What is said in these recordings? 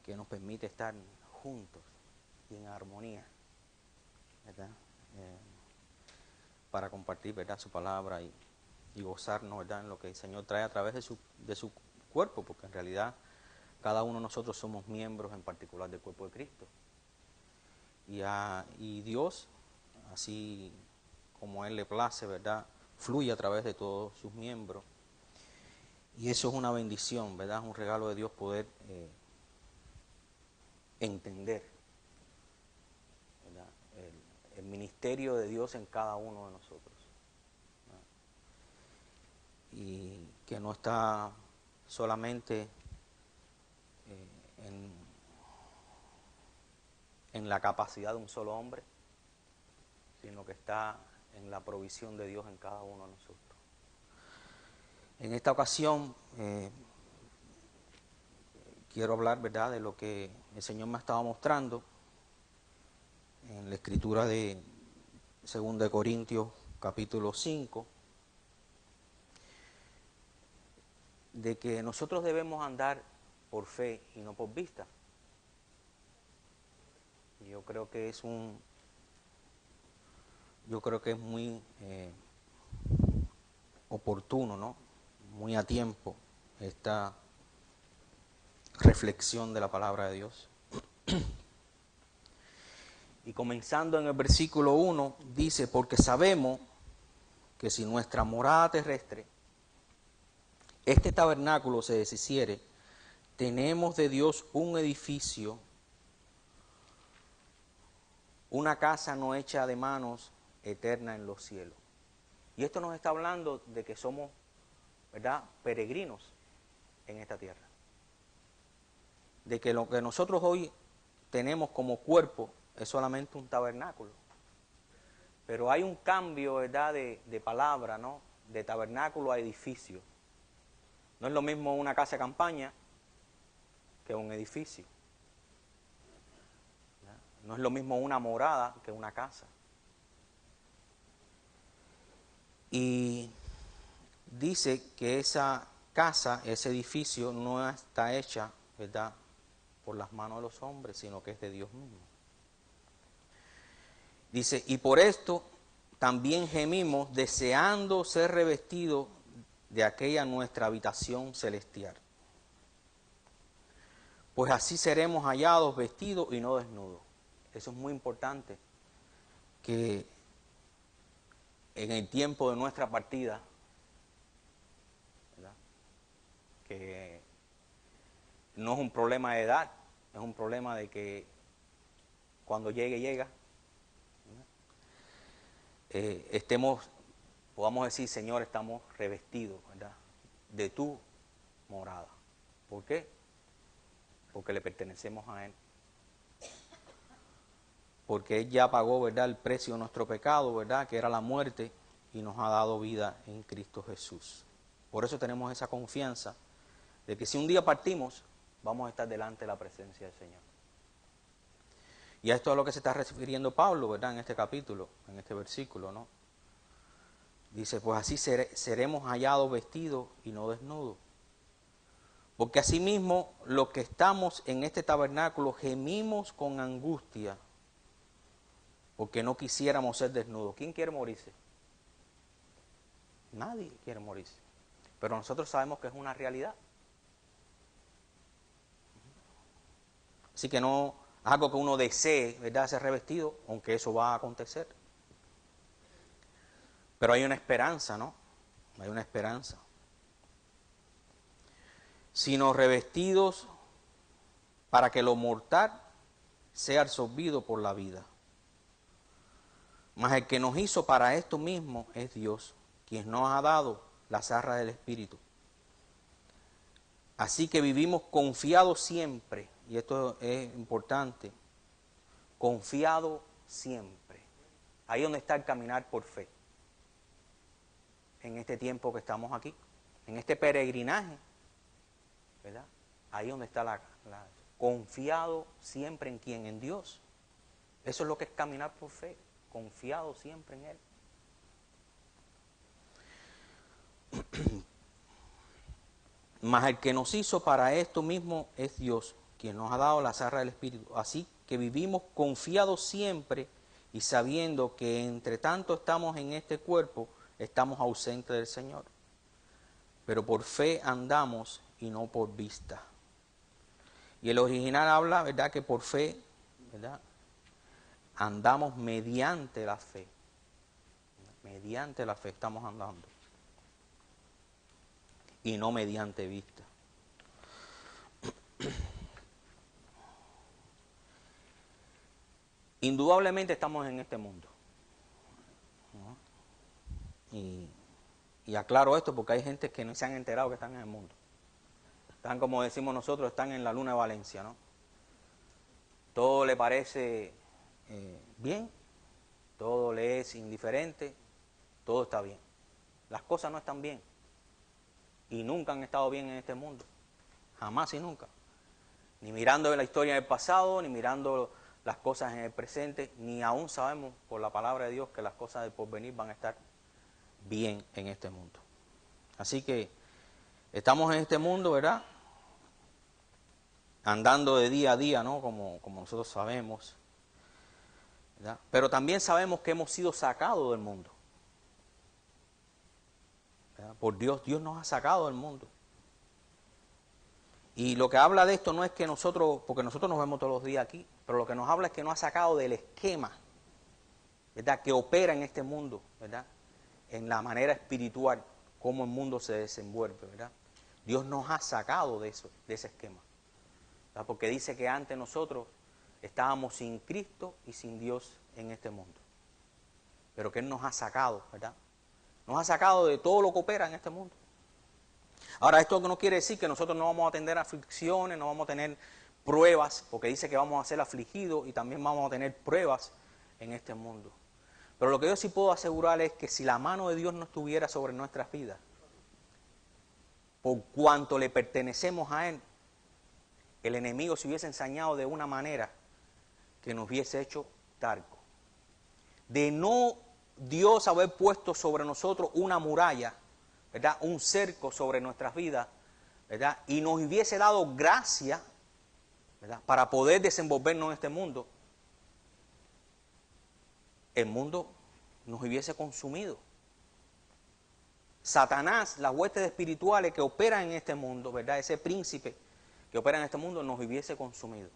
que nos permite estar juntos y en armonía, ¿verdad? Para compartir, ¿verdad?, su palabra y gozarnos, ¿verdad?, en lo que el Señor trae a través de su cuerpo, porque en realidad cada uno de nosotros somos miembros en particular del cuerpo de Cristo. Y Dios, así como Él le place, ¿verdad?, fluye a través de todos sus miembros. Y eso es una bendición, ¿verdad? Es un regalo de Dios poder entender, ¿verdad?, el ministerio de Dios en cada uno de nosotros, ¿verdad? Y que no está solamente en la capacidad de un solo hombre, sino que está en la provisión de Dios en cada uno de nosotros. En esta ocasión quiero hablar, ¿verdad?, de lo que el Señor me ha estado mostrando en la escritura de 2 Corintios capítulo 5, de que nosotros debemos andar por fe y no por vista. Yo creo que es muy oportuno, ¿no?, muy a tiempo esta reflexión de la palabra de Dios. Y comenzando en el versículo 1, dice: porque sabemos que si nuestra morada terrestre, este tabernáculo, se deshiciere, tenemos de Dios un edificio, una casa no hecha de manos, eterna en los cielos. Y esto nos está hablando de que somos, ¿verdad?, peregrinos en esta tierra. De que lo que nosotros hoy tenemos como cuerpo es solamente un tabernáculo. Pero hay un cambio, ¿verdad?, de palabra, ¿no?, de tabernáculo a edificio. No es lo mismo una casa de campaña que un edificio. No es lo mismo una morada que una casa. Y dice que esa casa, ese edificio, no está hecha, ¿verdad?, por las manos de los hombres, sino que es de Dios mismo. Dice: y por esto también gemimos, deseando ser revestidos de aquella nuestra habitación celestial. Pues así seremos hallados vestidos y no desnudos. Eso es muy importante, que en el tiempo de nuestra partida, ¿verdad?, que no es un problema de edad, es un problema de que cuando llegue, llega, podamos decir: Señor, estamos revestidos, ¿verdad?, de tu morada. ¿Por qué? Porque le pertenecemos a Él. Porque Él ya pagó, ¿verdad?, el precio de nuestro pecado, ¿verdad?, que era la muerte, y nos ha dado vida en Cristo Jesús. Por eso tenemos esa confianza de que si un día partimos, vamos a estar delante de la presencia del Señor. Y a esto es a lo que se está refiriendo Pablo, ¿verdad?, en este capítulo, en este versículo, ¿no? Dice: pues así seremos hallados vestidos y no desnudos. Porque asimismo, los que estamos en este tabernáculo gemimos con angustia, porque no quisiéramos ser desnudos. ¿Quién quiere morirse? Nadie quiere morirse. Pero nosotros sabemos que es una realidad. Así que no es algo que uno desee, ¿verdad?, ser revestido, aunque eso va a acontecer. Pero hay una esperanza, ¿no? Hay una esperanza. Sino revestidos para que lo mortal sea absorbido por la vida. Mas el que nos hizo para esto mismo es Dios, quien nos ha dado las arras del Espíritu. Así que vivimos confiados siempre, y esto es importante, confiado siempre. Ahí donde está el caminar por fe. En este tiempo que estamos aquí, en este peregrinaje, ¿verdad? Ahí donde está confiado siempre en quién, en Dios. Eso es lo que es caminar por fe, confiado siempre en Él. Mas el que nos hizo para esto mismo es Dios, quien nos ha dado la zarra del Espíritu. Así que vivimos confiados siempre y sabiendo que entre tanto estamos en este cuerpo, estamos ausentes del Señor. Pero por fe andamos y no por vista. Y el original habla, ¿verdad?, que por fe, ¿verdad?, andamos mediante la fe. Mediante la fe estamos andando. Y no mediante vista. Indudablemente estamos en este mundo. ¿No? Y aclaro esto porque hay gente que no se han enterado que están en el mundo. Están, como decimos nosotros, están en la luna de Valencia, ¿no? Todo le parece bien, todo le es indiferente, todo está bien. Las cosas no están bien. Y nunca han estado bien en este mundo. Jamás y nunca. Ni mirando la historia del pasado, ni mirando las cosas en el presente, ni aún sabemos por la palabra de Dios que las cosas del porvenir van a estar bien en este mundo. Así que estamos en este mundo, ¿verdad?, andando de día a día, ¿no?, como nosotros sabemos, ¿verdad? Pero también sabemos que hemos sido sacados del mundo, ¿verdad? Por Dios nos ha sacado del mundo. Y lo que habla de esto no es que nosotros, porque nosotros nos vemos todos los días aquí, pero lo que nos habla es que nos ha sacado del esquema, ¿verdad?, que opera en este mundo, ¿verdad?, en la manera espiritual, cómo el mundo se desenvuelve, ¿verdad? Dios nos ha sacado de eso, de ese esquema, ¿verdad? Porque dice que antes nosotros estábamos sin Cristo y sin Dios en este mundo, pero que Él nos ha sacado, ¿verdad? Nos ha sacado de todo lo que opera en este mundo. Ahora, esto no quiere decir que nosotros no vamos a tener aflicciones, no vamos a tener pruebas, porque dice que vamos a ser afligidos y también vamos a tener pruebas en este mundo. Pero lo que yo sí puedo asegurar es que si la mano de Dios no estuviera sobre nuestras vidas, por cuanto le pertenecemos a Él, el enemigo se hubiese ensañado de una manera que nos hubiese hecho tarco. De no Dios haber puesto sobre nosotros una muralla, ¿verdad?, un cerco sobre nuestras vidas, ¿verdad?, y nos hubiese dado gracia, ¿verdad?, para poder desenvolvernos en este mundo, el mundo nos hubiese consumido. Satanás, las huestes espirituales que operan en este mundo, ¿verdad?, ese príncipe que opera en este mundo, nos hubiese consumido.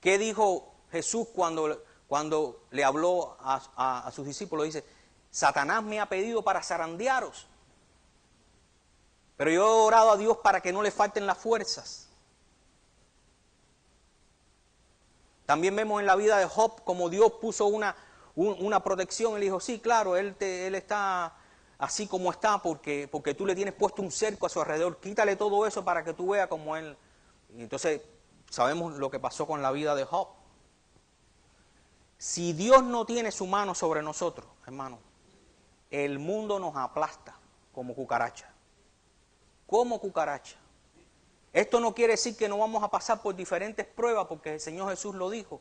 ¿Qué dijo Jesús cuando le habló a sus discípulos? Dice, Satanás me ha pedido para zarandearos, pero yo he orado a Dios para que no le falten las fuerzas. También vemos en la vida de Job como Dios puso una protección. Él dijo, sí, claro, él está así como está porque tú le tienes puesto un cerco a su alrededor. Quítale todo eso para que tú veas como él. Y entonces sabemos lo que pasó con la vida de Job. Si Dios no tiene su mano sobre nosotros, hermano, el mundo nos aplasta como cucaracha. Como cucaracha. Esto no quiere decir que no vamos a pasar por diferentes pruebas, porque el Señor Jesús lo dijo,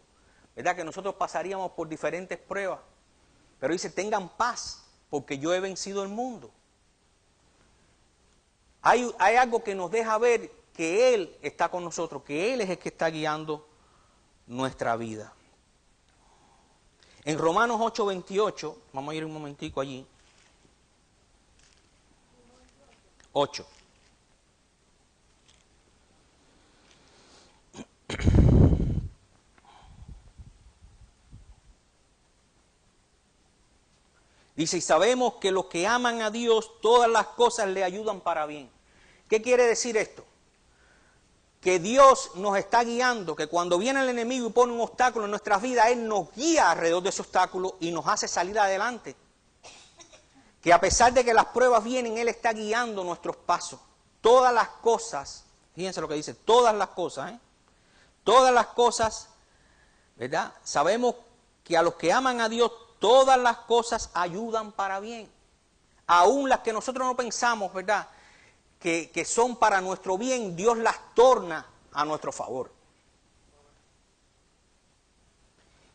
¿verdad?, que nosotros pasaríamos por diferentes pruebas. Pero dice, tengan paz, porque yo he vencido el mundo. Hay algo que nos deja ver que Él está con nosotros, que Él es el que está guiando nuestra vida. En Romanos 8:28, vamos a ir un momentico allí. 8. Dice, y sabemos que los que aman a Dios, todas las cosas le ayudan para bien. ¿Qué quiere decir esto? Que Dios nos está guiando, que cuando viene el enemigo y pone un obstáculo en nuestras vidas, Él nos guía alrededor de ese obstáculo y nos hace salir adelante. Que a pesar de que las pruebas vienen, Él está guiando nuestros pasos. Todas las cosas, fíjense lo que dice, todas las cosas, todas las cosas, ¿verdad? Sabemos que a los que aman a Dios, todas las cosas ayudan para bien. Aún las que nosotros no pensamos, ¿verdad?, que son para nuestro bien, Dios las torna a nuestro favor.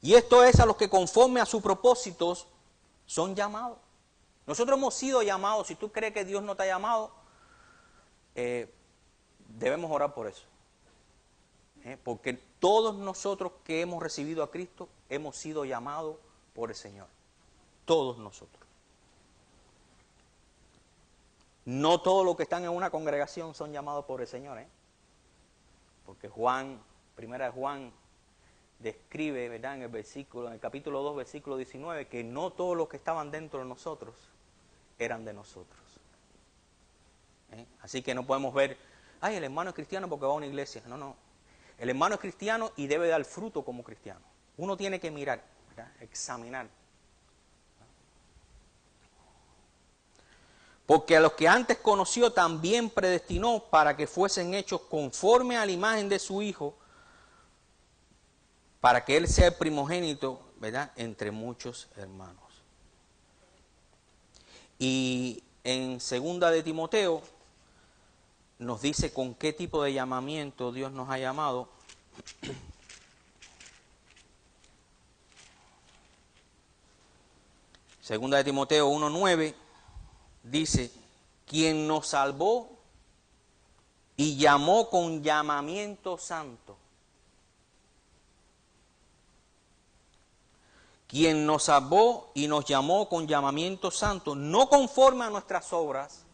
Y esto es a los que conforme a sus propósitos son llamados. Nosotros hemos sido llamados. Si tú crees que Dios no te ha llamado, debemos orar por eso. Porque todos nosotros que hemos recibido a Cristo hemos sido llamados por el Señor. Todos nosotros. No todos los que están en una congregación son llamados por el Señor, porque primera de Juan describe, ¿verdad?, en el capítulo 2, versículo 19, que no todos los que estaban dentro de nosotros eran de nosotros. Así que no podemos ver, el hermano es cristiano porque va a una iglesia. No. El hermano es cristiano y debe dar fruto como cristiano. Uno tiene que mirar, ¿verdad?, examinar. Porque a los que antes conoció también predestinó para que fuesen hechos conforme a la imagen de su Hijo, para que Él sea el primogénito, ¿verdad?, entre muchos hermanos. Y en 2 de Timoteo nos dice con qué tipo de llamamiento Dios nos ha llamado. Segunda de Timoteo 1:9 dice, quien nos salvó y llamó con llamamiento santo. Quien nos salvó y nos llamó con llamamiento santo, no conforme a nuestras obras,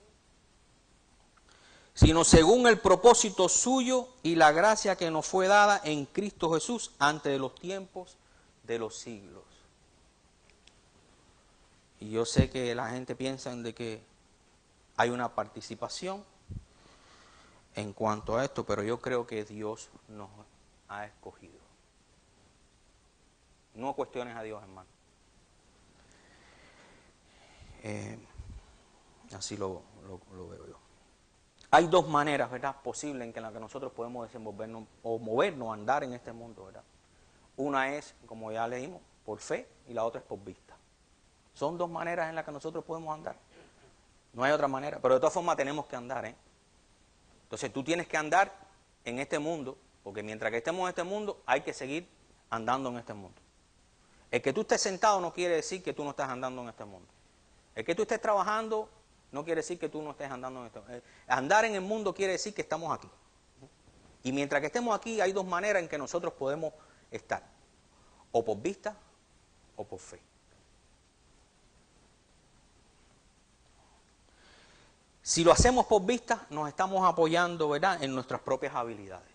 sino según el propósito suyo y la gracia que nos fue dada en Cristo Jesús antes de los tiempos de los siglos. Y yo sé que la gente piensa de que hay una participación en cuanto a esto, pero yo creo que Dios nos ha escogido. No cuestiones a Dios, hermano. Así lo veo yo. Hay dos maneras, ¿verdad?, posibles en las que nosotros podemos desenvolvernos o movernos, andar en este mundo, ¿verdad? Una es, como ya leímos, por fe, y la otra es por vista. Son dos maneras en las que nosotros podemos andar. No hay otra manera, pero de todas formas tenemos que andar, Entonces tú tienes que andar en este mundo, porque mientras que estemos en este mundo, hay que seguir andando en este mundo. El que tú estés sentado no quiere decir que tú no estás andando en este mundo. El que tú estés trabajando no quiere decir que tú no estés andando en este mundo. Andar en el mundo quiere decir que estamos aquí. Y mientras que estemos aquí, hay dos maneras en que nosotros podemos estar. O por vista o por fe. Si lo hacemos por vista, nos estamos apoyando, ¿verdad?, en nuestras propias habilidades.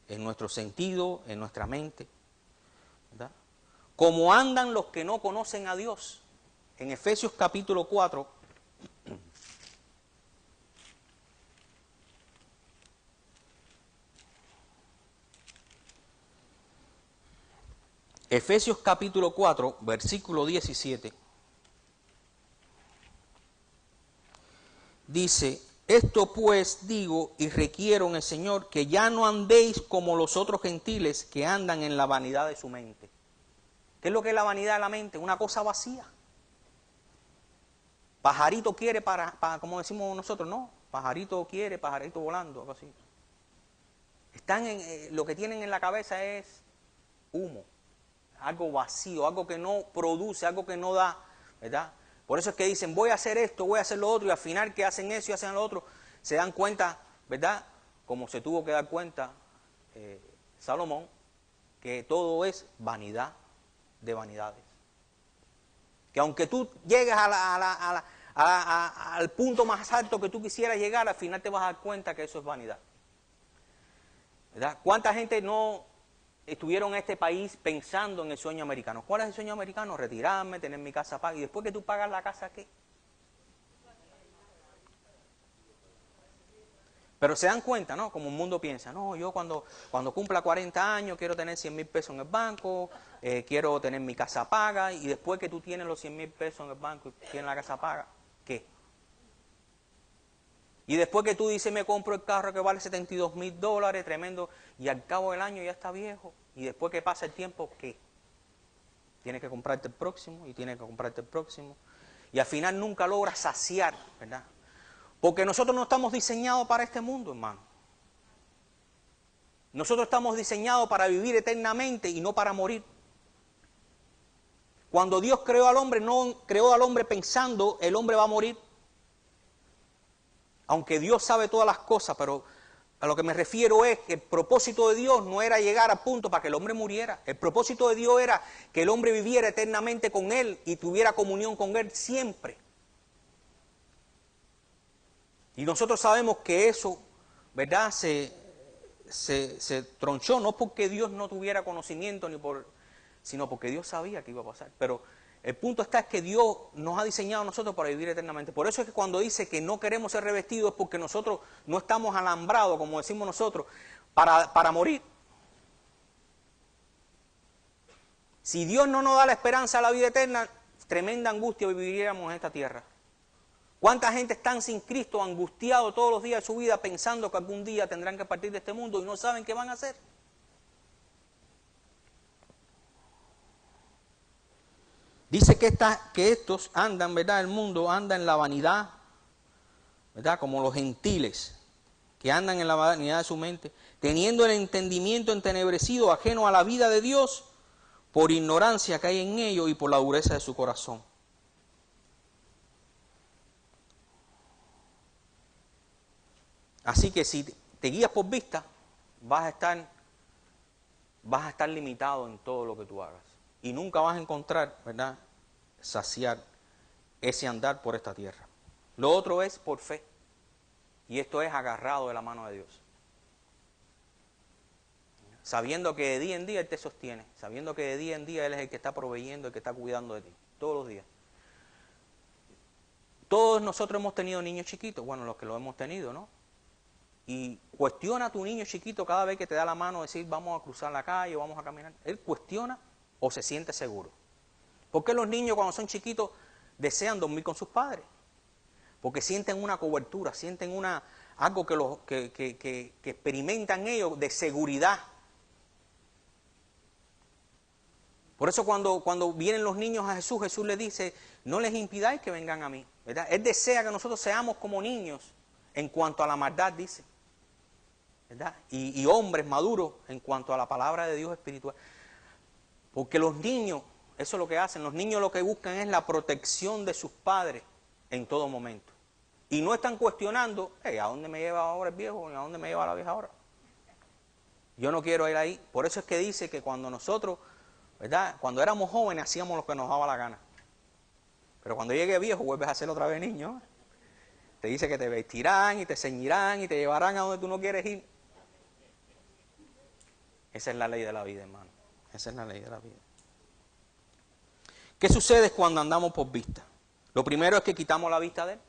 En nuestro sentido, en nuestra mente. ¿Verdad? Como andan los que no conocen a Dios. En Efesios capítulo 4, Efesios capítulo 4, versículo 17, dice, esto pues digo y requiero en el Señor, que ya no andéis como los otros gentiles que andan en la vanidad de su mente. ¿Qué es lo que es la vanidad de la mente? Una cosa vacía. Pajarito quiere para como decimos nosotros, no, pajarito quiere, pajarito volando, algo así. Lo que tienen en la cabeza es humo, algo vacío, algo que no produce, algo que no da, ¿verdad? Por eso es que dicen, voy a hacer esto, voy a hacer lo otro, y al final que hacen eso y hacen lo otro, se dan cuenta, ¿verdad? Como se tuvo que dar cuenta Salomón, que todo es vanidad de vanidades. Que aunque tú llegues al punto más alto que tú quisieras llegar, al final te vas a dar cuenta que eso es vanidad. ¿Verdad? ¿Cuánta gente no estuvieron en este país pensando en el sueño americano? ¿Cuál es el sueño americano? Retirarme, tener mi casa paga. ¿Y después que tú pagas la casa, qué? Pero se dan cuenta, ¿no? Como el mundo piensa, no, yo cuando cumpla 40 años quiero tener 100,000 pesos en el banco, quiero tener mi casa paga, y después que tú tienes los 100,000 pesos en el banco y tienes la casa paga, ¿qué? Y después que tú dices, me compro el carro que vale $72,000, tremendo, y al cabo del año ya está viejo, y después que pasa el tiempo, ¿qué? Tienes que comprarte el próximo, y tienes que comprarte el próximo, y al final nunca logras saciar, ¿verdad? Porque nosotros no estamos diseñados para este mundo, hermano. Nosotros estamos diseñados para vivir eternamente y no para morir. Cuando Dios creó al hombre, no creó al hombre pensando el hombre va a morir. Aunque Dios sabe todas las cosas, pero A lo que me refiero es que el propósito de Dios no era llegar a punto para que el hombre muriera. El propósito de Dios era que el hombre viviera eternamente con Él y tuviera comunión con Él siempre. Y nosotros sabemos que eso, ¿verdad?, se tronchó, no porque Dios no tuviera conocimiento, sino porque Dios sabía que iba a pasar. Pero el punto está es que Dios nos ha diseñado a nosotros para vivir eternamente. Por eso es que cuando dice que no queremos ser revestidos es porque nosotros no estamos alambrados, como decimos nosotros, para morir. Si Dios no nos da la esperanza a la vida eterna, tremenda angustia viviríamos en esta tierra. ¿Cuánta gente están sin Cristo, angustiados todos los días de su vida, pensando que algún día tendrán que partir de este mundo y no saben qué van a hacer? Dice que estos andan, ¿verdad? El mundo anda en la vanidad, ¿verdad? Como los gentiles, que andan en la vanidad de su mente, teniendo el entendimiento entenebrecido, ajeno a la vida de Dios, por ignorancia que hay en ellos y por la dureza de su corazón. Así que si te guías por vista, vas a estar limitado en todo lo que tú hagas. Y nunca vas a encontrar, ¿verdad?, saciar ese andar por esta tierra. Lo otro es por fe. Y esto es agarrado de la mano de Dios. Sabiendo que de día en día Él te sostiene. Sabiendo que de día en día Él es el que está proveyendo, el que está cuidando de ti. Todos los días. Todos nosotros hemos tenido niños chiquitos. Bueno, los que lo hemos tenido, ¿no? Y cuestiona a tu niño chiquito cada vez que te da la mano, decir vamos a cruzar la calle o vamos a caminar. Él cuestiona o se siente seguro. ¿Por qué los niños cuando son chiquitos desean dormir con sus padres? Porque sienten una cobertura, sienten algo que experimentan ellos de seguridad. Por eso cuando vienen los niños a Jesús, Jesús les dice, no les impidáis que vengan a mí, ¿verdad? Él desea que nosotros seamos como niños en cuanto a la maldad, dice, ¿verdad? Y hombres maduros en cuanto a la palabra de Dios espiritual. Porque los niños, eso es lo que hacen, los niños lo que buscan es la protección de sus padres en todo momento. Y no están cuestionando, hey, ¿a dónde me lleva ahora el viejo? ¿A dónde me lleva la vieja ahora? Yo no quiero ir ahí. Por eso es que dice que cuando nosotros, ¿verdad?, cuando éramos jóvenes hacíamos lo que nos daba la gana. Pero cuando llegue viejo vuelves a hacer otra vez niño. Te dice que te vestirán y te ceñirán y te llevarán a donde tú no quieres ir. Esa es la ley de la vida, hermano. Esa es la ley de la vida. ¿Qué sucede cuando andamos por vista? Lo primero es que quitamos la vista de Él.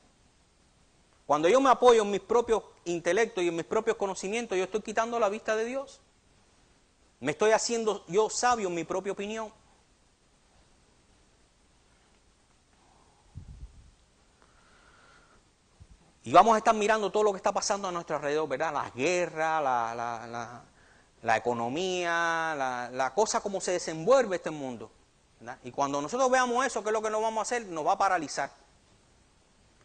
Cuando yo me apoyo en mis propios intelectos y en mis propios conocimientos, yo estoy quitando la vista de Dios. Me estoy haciendo yo sabio en mi propia opinión. Y vamos a estar mirando todo lo que está pasando a nuestro alrededor, ¿verdad? Las guerras, la economía, la cosa como se desenvuelve este mundo, ¿verdad? Y cuando nosotros veamos eso, ¿qué es lo que nos vamos a hacer? Nos va a paralizar.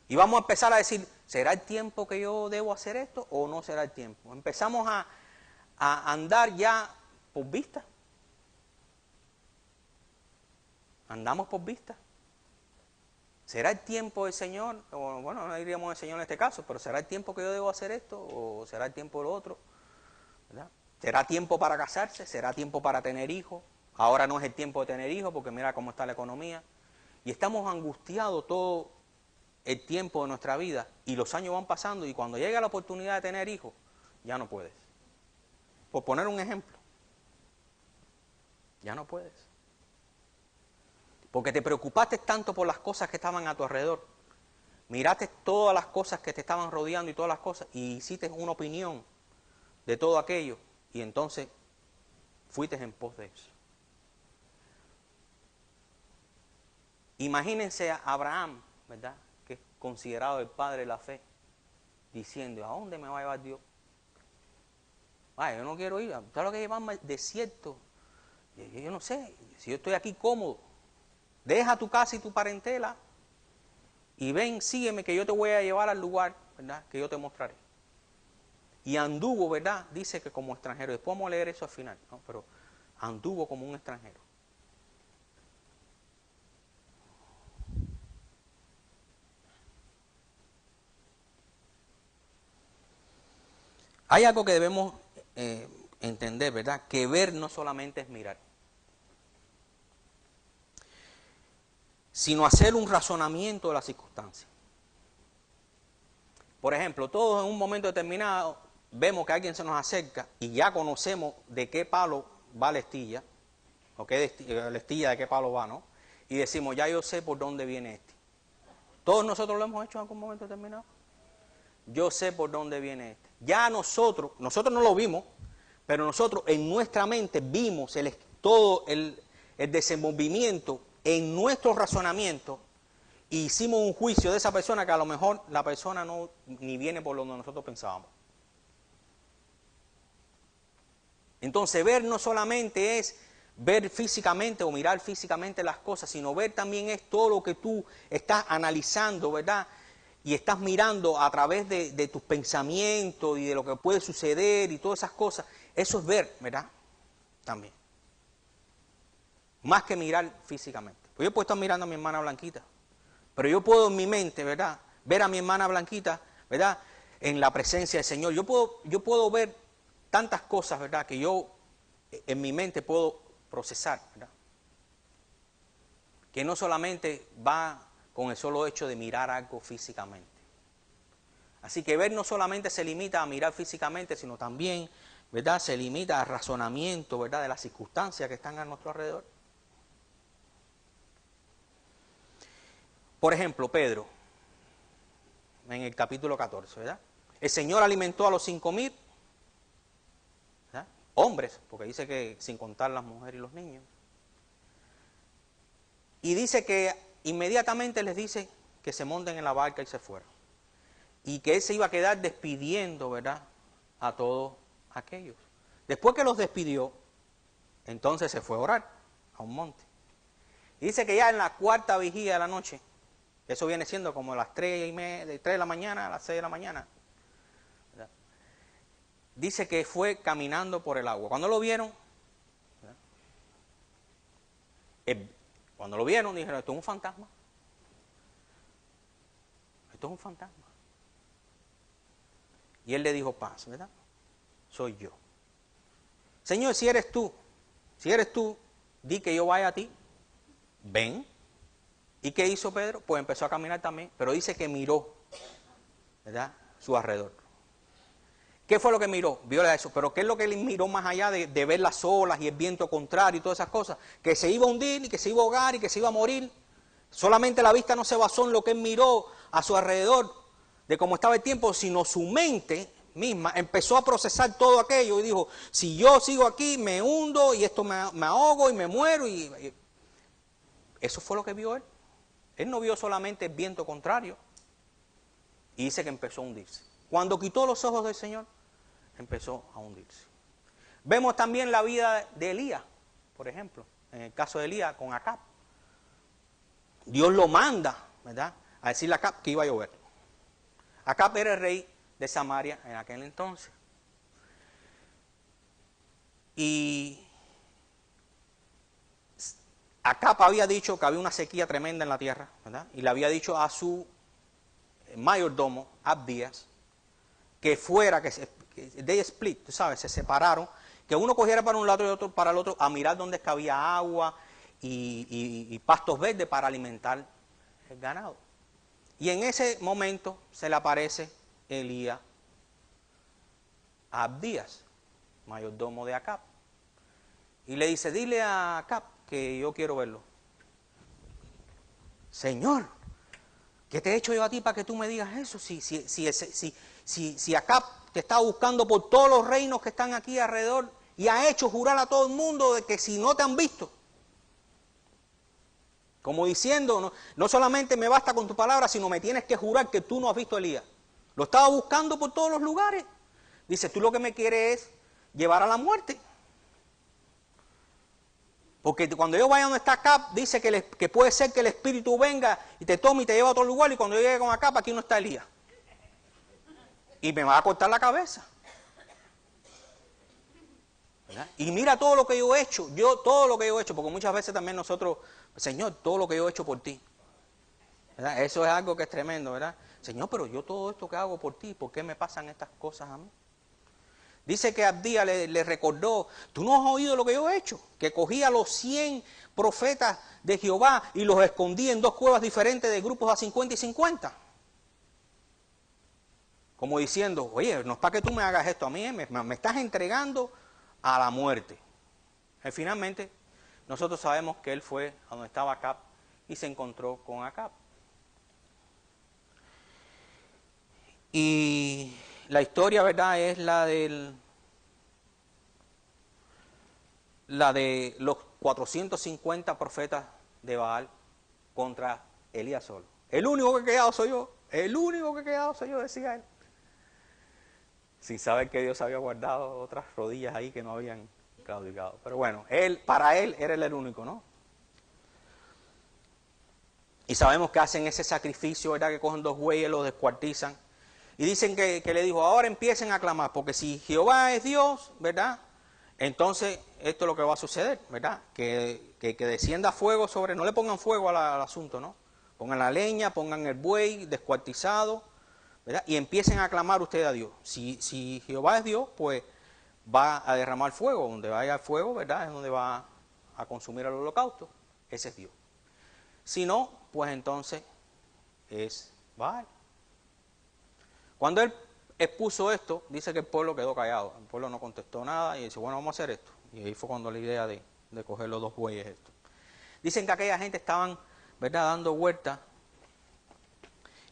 Y vamos a empezar a decir, ¿será el tiempo que yo debo hacer esto o no será el tiempo? Empezamos a andar ya por vista. Andamos por vista. ¿Será el tiempo del Señor? O, bueno, no diríamos del Señor en este caso, pero ¿será el tiempo que yo debo hacer esto o será el tiempo de lo otro? ¿Verdad? ¿Será tiempo para casarse? ¿Será tiempo para tener hijos? Ahora no es el tiempo de tener hijos porque mira cómo está la economía. Y estamos angustiados todo el tiempo de nuestra vida y los años van pasando y cuando llega la oportunidad de tener hijos, ya no puedes. Por poner un ejemplo, ya no puedes. Porque te preocupaste tanto por las cosas que estaban a tu alrededor. Miraste todas las cosas que te estaban rodeando y todas las cosas y hiciste una opinión de todo aquello y entonces fuiste en pos de eso. Imagínense a Abraham, ¿verdad?, que es considerado el padre de la fe, diciendo, ¿a dónde me va a llevar Dios? Ay, yo no quiero ir, ¿sabes lo que es llevarme al desierto? Yo no sé, si yo estoy aquí cómodo, deja tu casa y tu parentela y ven, sígueme que yo te voy a llevar al lugar, ¿verdad?, que yo te mostraré. Y anduvo, ¿verdad?, dice que como extranjero, después vamos a leer eso al final, ¿no?, pero anduvo como un extranjero. Hay algo que debemos entender, ¿verdad? Que ver no solamente es mirar, sino hacer un razonamiento de las circunstancias. Por ejemplo, todos en un momento determinado vemos que alguien se nos acerca y ya conocemos de qué palo va la estilla, o qué la estilla de qué palo va, ¿no? Y decimos, ya yo sé por dónde viene este. Todos nosotros lo hemos hecho en algún momento determinado. Yo sé por dónde viene este. Ya nosotros no lo vimos, pero nosotros en nuestra mente vimos todo el desenvolvimiento en nuestro razonamiento e hicimos un juicio de esa persona que a lo mejor la persona no ni viene por donde nosotros pensábamos. Entonces ver no solamente es ver físicamente o mirar físicamente las cosas, sino ver también es todo lo que tú estás analizando, ¿verdad? Y estás mirando a través de tus pensamientos y de lo que puede suceder y todas esas cosas. Eso es ver, ¿verdad? También. Más que mirar físicamente. Pues yo puedo estar mirando a mi hermana Blanquita, pero yo puedo en mi mente, ¿verdad? Ver a mi hermana Blanquita, ¿verdad? En la presencia del Señor. Yo puedo ver tantas cosas, ¿verdad? Que yo en mi mente puedo procesar, ¿verdad? Que no solamente va con el solo hecho de mirar algo físicamente. Así que ver no solamente se limita a mirar físicamente, sino también, ¿verdad? Se limita al razonamiento, ¿verdad? De las circunstancias que están a nuestro alrededor. Por ejemplo, Pedro, en el capítulo 14, ¿verdad? El Señor alimentó a los 5,000, ¿verdad? Hombres, porque dice que sin contar las mujeres y los niños. Y dice que inmediatamente les dice que se monten en la barca y se fueron. Y que él se iba a quedar despidiendo, ¿verdad? A todos aquellos. Después que los despidió, entonces se fue a orar a un monte. Y dice que ya en la cuarta vigilia de la noche, eso viene siendo como las 3:30, de 3 de la mañana a las 6 de la mañana, ¿verdad? Dice que fue caminando por el agua. Cuando lo vieron, dijeron, esto es un fantasma. Esto es un fantasma. Y él le dijo, paz, ¿verdad? Soy yo. Señor, si eres tú, di que yo vaya a ti. Ven. ¿Y qué hizo Pedro? Pues empezó a caminar también, pero dice que miró, ¿verdad? Su alrededor. ¿Qué fue lo que miró? Vio eso, pero ¿qué es lo que le miró más allá de ver las olas y el viento contrario y todas esas cosas? Que se iba a hundir y que se iba a ahogar y que se iba a morir. Solamente la vista no se basó en lo que él miró a su alrededor, de cómo estaba el tiempo, sino su mente misma empezó a procesar todo aquello y dijo, si yo sigo aquí me hundo y esto me ahogo y me muero. Y eso fue lo que vio él. Él no vio solamente el viento contrario y dice que empezó a hundirse. Cuando quitó los ojos del Señor, empezó a hundirse. Vemos también la vida de Elías, por ejemplo, en el caso de Elías con Acab. Dios lo manda, ¿verdad?, a decirle a Acab que iba a llover. Acab era el rey de Samaria en aquel entonces. Y Acab había dicho que había una sequía tremenda en la tierra, ¿verdad? Y le había dicho a su mayordomo, Abdías, que fuera, que they split, tú sabes, se separaron, que uno cogiera para un lado y otro para el otro, a mirar dónde es que había agua y pastos verdes para alimentar el ganado. Y en ese momento se le aparece Elías a Abdías, mayordomo de Acab, y le dice, dile a Acab que yo quiero verlo. Señor, ¿qué te he hecho yo a ti para que tú me digas eso? Si Acab te está buscando por todos los reinos que están aquí alrededor y ha hecho jurar a todo el mundo de que si no te han visto, como diciendo, no solamente me basta con tu palabra, sino me tienes que jurar que tú no has visto a Elías. Lo estaba buscando por todos los lugares. Dice, tú lo que me quieres es llevar a la muerte. Porque cuando yo vaya donde está Acab, dice que puede ser que el espíritu venga y te tome y te lleve a otro lugar, y cuando yo llegue con Acab, aquí no está Elías. Y me va a cortar la cabeza. ¿Verdad? Y mira todo lo que yo he hecho, porque muchas veces también nosotros, Señor, todo lo que yo he hecho por ti. ¿Verdad? Eso es algo que es tremendo, ¿verdad? Señor, pero yo todo esto que hago por ti, ¿por qué me pasan estas cosas a mí? Dice que Abdías le recordó, tú no has oído lo que yo he hecho, que cogí a los 100 profetas de Jehová y los escondí en 2 cuevas diferentes de grupos a 50 y 50. Como diciendo, oye, no es para que tú me hagas esto a mí, me estás entregando a la muerte. Y finalmente, nosotros sabemos que él fue a donde estaba Acab y se encontró con Acab. Y la historia, ¿verdad?, es la de los 450 profetas de Baal contra Elías solo. El único que he quedado soy yo, el único que he quedado soy yo, decía él. Sin saber que Dios había guardado otras rodillas ahí que no habían claudicado. Pero bueno, para él era el único, ¿no? Y sabemos que hacen ese sacrificio, ¿verdad?, que cogen 2 bueyes, los descuartizan. Y dicen que le dijo, ahora empiecen a clamar, porque si Jehová es Dios, ¿verdad?, entonces esto es lo que va a suceder, ¿verdad? Que descienda fuego sobre, no le pongan fuego al asunto, ¿no? Pongan la leña, pongan el buey descuartizado, ¿verdad? Y empiecen a clamar ustedes a Dios. Si Jehová es Dios, pues va a derramar fuego. Donde vaya el fuego, ¿verdad?, es donde va a consumir el holocausto. Ese es Dios. Si no, pues entonces es Baal. Cuando él expuso esto, dice que el pueblo quedó callado. El pueblo no contestó nada y dice, bueno, vamos a hacer esto. Y ahí fue cuando la idea de coger los 2 bueyes esto. Dicen que aquella gente estaban, ¿verdad?, dando vueltas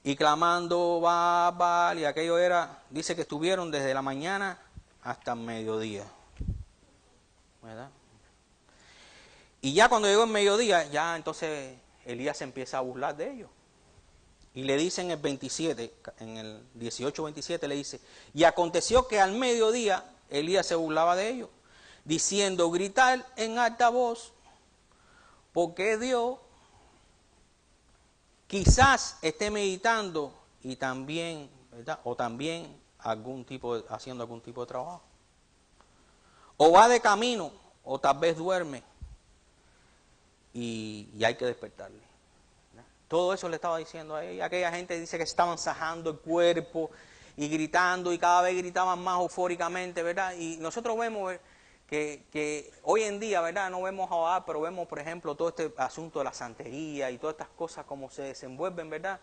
y clamando Baal, y aquello era, dice que estuvieron desde la mañana hasta el mediodía, ¿verdad? Y ya cuando llegó el mediodía, ya entonces Elías se empieza a burlar de ellos. Y le dice en el 27, en el 18-27 le dice, y aconteció que al mediodía Elías se burlaba de ellos, diciendo, gritar en alta voz, porque Dios quizás esté meditando y también, ¿verdad?, o también haciendo algún tipo de trabajo. O va de camino, o tal vez duerme, y hay que despertarle. Todo eso le estaba diciendo a ella. Aquella gente dice que estaban sajando el cuerpo y gritando, y cada vez gritaban más eufóricamente, ¿verdad? Y nosotros vemos que hoy en día, ¿verdad?, no vemos a Baal, pero vemos, por ejemplo, todo este asunto de la santería y todas estas cosas como se desenvuelven, ¿verdad?,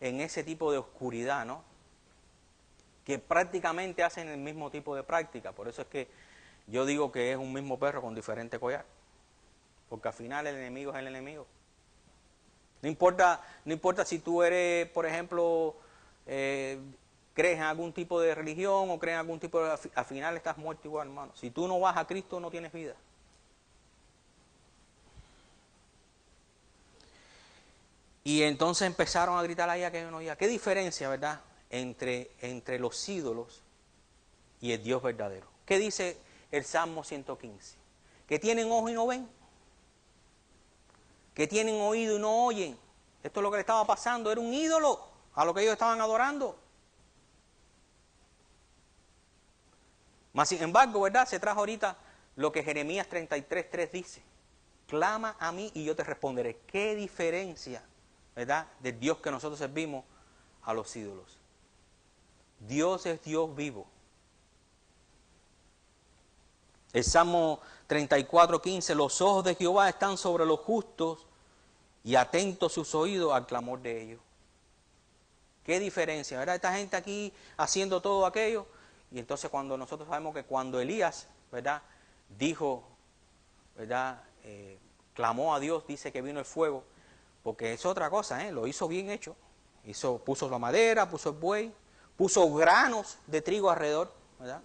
en ese tipo de oscuridad, ¿no? Que prácticamente hacen el mismo tipo de práctica. Por eso es que yo digo que es un mismo perro con diferente collar. Porque al final el enemigo es el enemigo. No importa si tú eres, por ejemplo, crees en algún tipo de religión o crees en algún tipo de... Al final estás muerto igual, hermano. Si tú no vas a Cristo, no tienes vida. Y entonces empezaron a gritar ahí a que yo no oía. ¿Qué diferencia, verdad?, entre los ídolos y el Dios verdadero. ¿Qué dice el Salmo 115? Que tienen ojos y no ven. Que tienen oído y no oyen. Esto es lo que le estaba pasando, era un ídolo a lo que ellos estaban adorando. Mas sin embargo, ¿verdad?, se trajo ahorita lo que Jeremías 33:3 dice. Clama a mí y yo te responderé. ¿Qué diferencia, verdad, del Dios que nosotros servimos a los ídolos? Dios es Dios vivo. El Salmo 34:15, los ojos de Jehová están sobre los justos y atentos sus oídos al clamor de ellos. ¿Qué diferencia, verdad? Esta gente aquí haciendo todo aquello, y entonces cuando nosotros sabemos que cuando Elías, ¿verdad?, dijo, ¿verdad?, clamó a Dios, dice que vino el fuego, porque es otra cosa, lo hizo bien hecho. Puso la madera, puso el buey, puso granos de trigo alrededor, ¿verdad?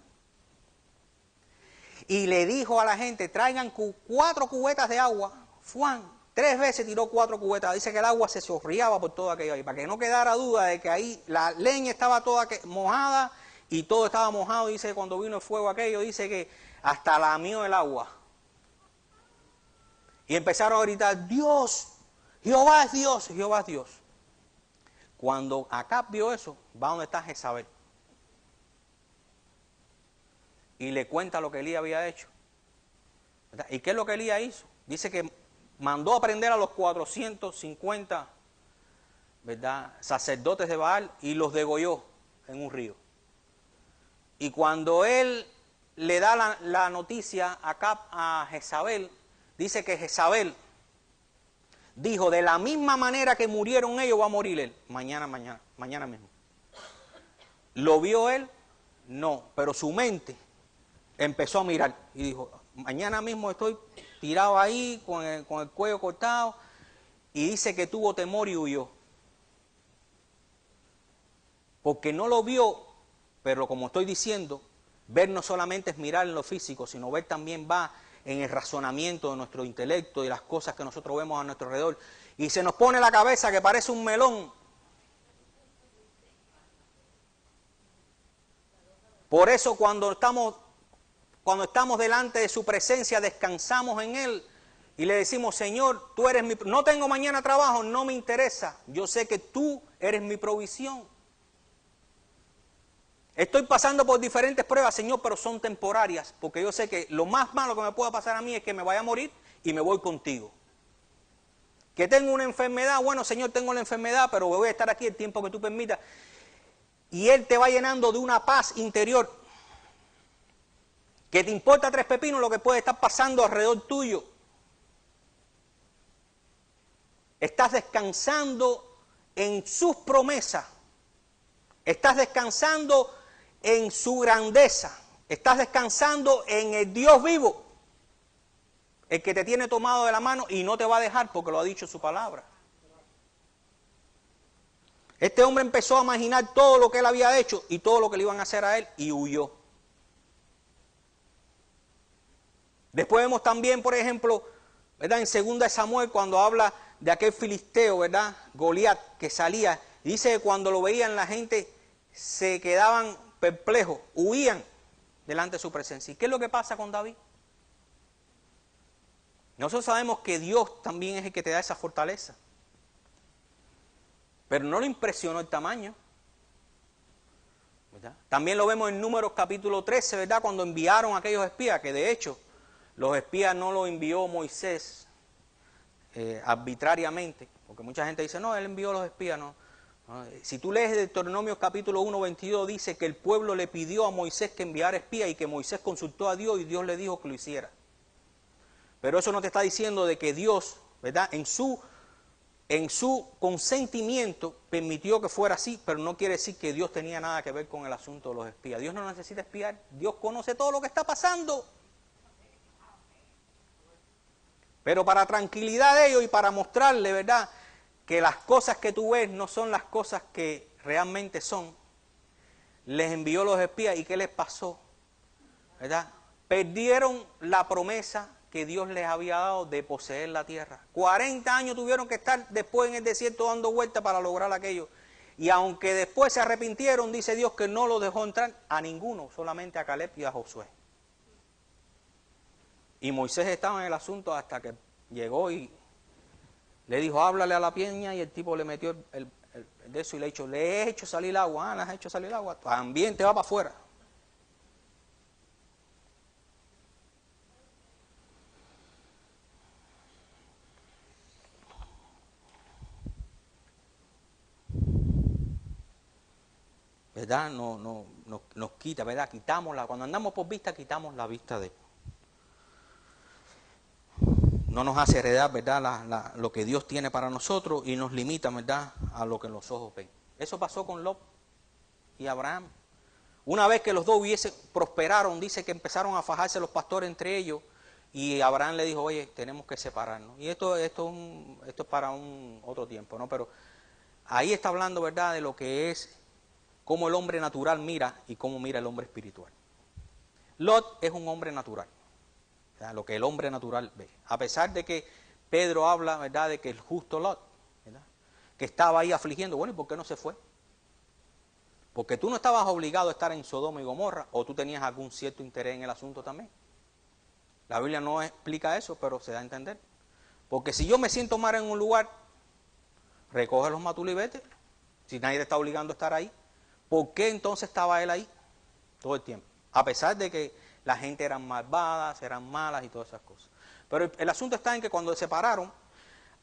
Y le dijo a la gente, traigan 4 cubetas de agua. Juan 3 veces tiró 4 cubetas. Dice que el agua se chorreaba por todo aquello ahí, para que no quedara duda de que ahí la leña estaba toda mojada y todo estaba mojado. Dice que cuando vino el fuego aquello, dice que hasta lamió el agua. Y empezaron a gritar, Dios, Jehová es Dios, Jehová es Dios. Cuando Acab vio eso, va donde está Jezabel. Y le cuenta lo que Elías había hecho. ¿Verdad? ¿Y qué es lo que Elías hizo? Dice que mandó a prender a los 450, ¿verdad?, sacerdotes de Baal y los degolló en un río. Y cuando él le da la noticia acá a Jezabel, dice que Jezabel dijo, de la misma manera que murieron ellos, va a morir él. Mañana mismo. ¿Lo vio él? No, pero su mente empezó a mirar y dijo, mañana mismo estoy tirado ahí con el cuello cortado, y dice que tuvo temor y huyó. Porque no lo vio, pero como estoy diciendo, ver no solamente es mirar en lo físico, sino ver también va en el razonamiento de nuestro intelecto y las cosas que nosotros vemos a nuestro alrededor. Y se nos pone la cabeza que parece un melón. Por eso cuando estamos delante de su presencia, descansamos en Él y le decimos, Señor, tú eres mi... No tengo mañana trabajo, no me interesa. Yo sé que tú eres mi provisión. Estoy pasando por diferentes pruebas, Señor, pero son temporarias, porque yo sé que lo más malo que me pueda pasar a mí es que me vaya a morir y me voy contigo. Que tengo una enfermedad, bueno, Señor, tengo la enfermedad, pero voy a estar aquí el tiempo que tú permitas. Y Él te va llenando de una paz interior, que te importa tres pepinos lo que puede estar pasando alrededor tuyo. Estás descansando en sus promesas, estás descansando en su grandeza, estás descansando en el Dios vivo, el que te tiene tomado de la mano y no te va a dejar porque lo ha dicho su palabra. Este hombre empezó a imaginar todo lo que él había hecho y todo lo que le iban a hacer a él y huyó. Después vemos también, por ejemplo, ¿verdad?, en 2 Samuel, cuando habla de aquel filisteo, ¿verdad?, Goliat, que salía, y dice que cuando lo veían la gente se quedaban perplejos, huían delante de su presencia. ¿Y qué es lo que pasa con David? Nosotros sabemos que Dios también es el que te da esa fortaleza, pero no le impresionó el tamaño, ¿verdad? También lo vemos en Números capítulo 13, ¿verdad?, cuando enviaron a aquellos espías, que de hecho los espías no los envió Moisés arbitrariamente, porque mucha gente dice, no, él envió a los espías, no. Si tú lees Deuteronomio capítulo 1, 22, dice que el pueblo le pidió a Moisés que enviara espías y que Moisés consultó a Dios y Dios le dijo que lo hiciera. Pero eso no te está diciendo de que Dios, ¿verdad?, en su consentimiento permitió que fuera así, pero no quiere decir que Dios tenía nada que ver con el asunto de los espías. Dios no necesita espiar, Dios conoce todo lo que está pasando. Pero para tranquilidad de ellos y para mostrarle, ¿verdad?, que las cosas que tú ves no son las cosas que realmente son, les envió los espías. ¿Y qué les pasó? ¿Verdad? Perdieron la promesa que Dios les había dado de poseer la tierra. 40 años tuvieron que estar después en el desierto dando vueltas para lograr aquello. Y aunque después se arrepintieron, dice Dios que no los dejó entrar a ninguno, solamente a Caleb y a Josué. Y Moisés estaba en el asunto hasta que llegó y le dijo, háblale a la peña, y el tipo le metió el de eso y le dijo, le he hecho salir el agua. ¿Le has hecho salir el agua? También te va para afuera. ¿Verdad? Nos quita, ¿verdad? Cuando andamos por vista, quitamos la vista de Él. No nos hace heredar, ¿verdad?, lo que Dios tiene para nosotros, y nos limita, ¿verdad?, a lo que los ojos ven. Eso pasó con Lot y Abraham. Una vez que los dos prosperaron, dice que empezaron a fajarse los pastores entre ellos, y Abraham le dijo, oye, tenemos que separarnos. Y esto es para otro tiempo, ¿no? Pero ahí está hablando, ¿verdad?, de lo que es cómo el hombre natural mira y cómo mira el hombre espiritual. Lot es un hombre natural. Lo que el hombre natural ve. A pesar de que Pedro habla, ¿verdad?, de que el justo Lot, ¿verdad?, que estaba ahí afligiendo, bueno, ¿y por qué no se fue? Porque tú no estabas obligado a estar en Sodoma y Gomorra, o tú tenías algún cierto interés en el asunto también. La Biblia no explica eso, pero se da a entender. Porque si yo me siento mal en un lugar, recoge los matules y vete. Si nadie te está obligando a estar ahí, ¿por qué entonces estaba él ahí todo el tiempo? A pesar de que la gente eran malvadas, eran malas y todas esas cosas. Pero el asunto está en que cuando se separaron,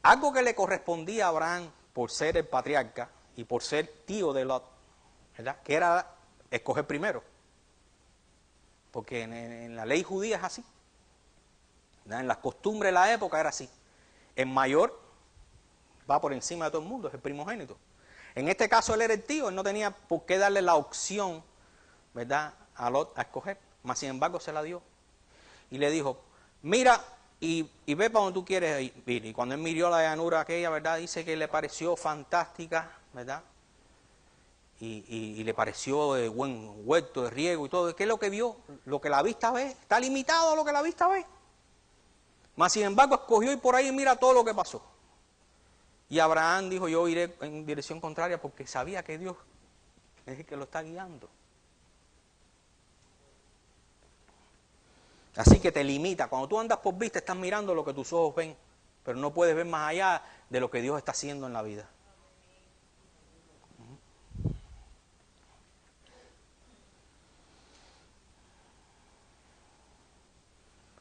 algo que le correspondía a Abraham por ser el patriarca y por ser tío de Lot, ¿verdad?, que era escoger primero. porque en la ley judía es así. ¿Verdad? En las costumbres de la época era así. El mayor va por encima de todo el mundo, es el primogénito. En este caso él era el tío, él no tenía por qué darle la opción, ¿verdad?, a Lot a escoger, mas sin embargo se la dio. Y le dijo, mira y ve para donde tú quieres ir. Y cuando él miró la llanura aquella, ¿verdad?, dice que le pareció fantástica, ¿verdad?, y le pareció de buen huerto, de riego y todo. ¿Qué es lo que vio? Lo que la vista ve, está limitado a lo que la vista ve. Mas sin embargo escogió y por ahí mira todo lo que pasó. Y Abraham dijo, yo iré en dirección contraria porque sabía que Dios es el que lo está guiando. Así que te limita. Cuando tú andas por vista estás mirando lo que tus ojos ven, pero no puedes ver más allá de lo que Dios está haciendo en la vida.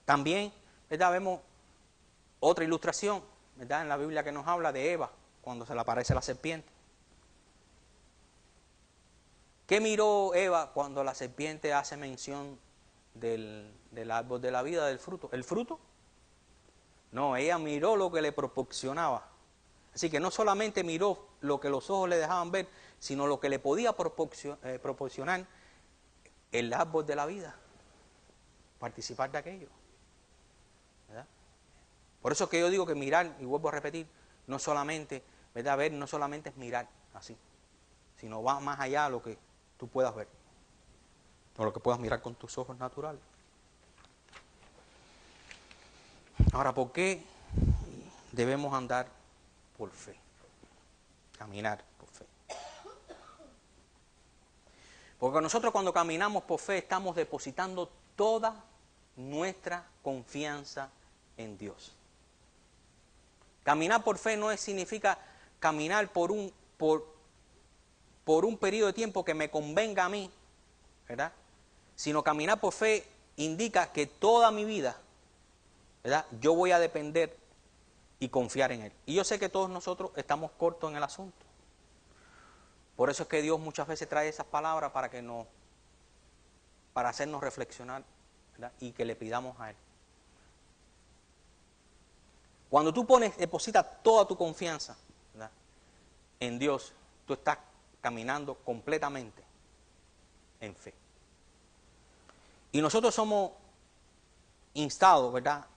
También, ¿verdad?, vemos otra ilustración, ¿verdad?, en la Biblia que nos habla de Eva, cuando se le aparece la serpiente. ¿Qué miró Eva cuando la serpiente hace mención del árbol de la vida, del fruto? ¿El fruto? No, ella miró lo que le proporcionaba. Así que no solamente miró lo que los ojos le dejaban ver, sino lo que le podía proporcionar el árbol de la vida. Participar de aquello. ¿Verdad? Por eso es que yo digo que mirar, y vuelvo a repetir, no solamente, ¿verdad?, ver no solamente es mirar así, sino va más allá de lo que tú puedas ver, o lo que puedas mirar con tus ojos naturales. Ahora, ¿por qué debemos andar por fe? Caminar por fe. Porque nosotros cuando caminamos por fe estamos depositando toda nuestra confianza en Dios. Caminar por fe no significa caminar por un periodo de tiempo que me convenga a mí, ¿verdad?, sino caminar por fe indica que toda mi vida, ¿verdad?, yo voy a depender y confiar en Él. Y yo sé que todos nosotros estamos cortos en el asunto. Por eso es que Dios muchas veces trae esas palabras para hacernos reflexionar, ¿verdad?, y que le pidamos a Él. Cuando tú depositas toda tu confianza, ¿verdad?, en Dios, tú estás caminando completamente en fe. Y nosotros somos instados, ¿verdad?,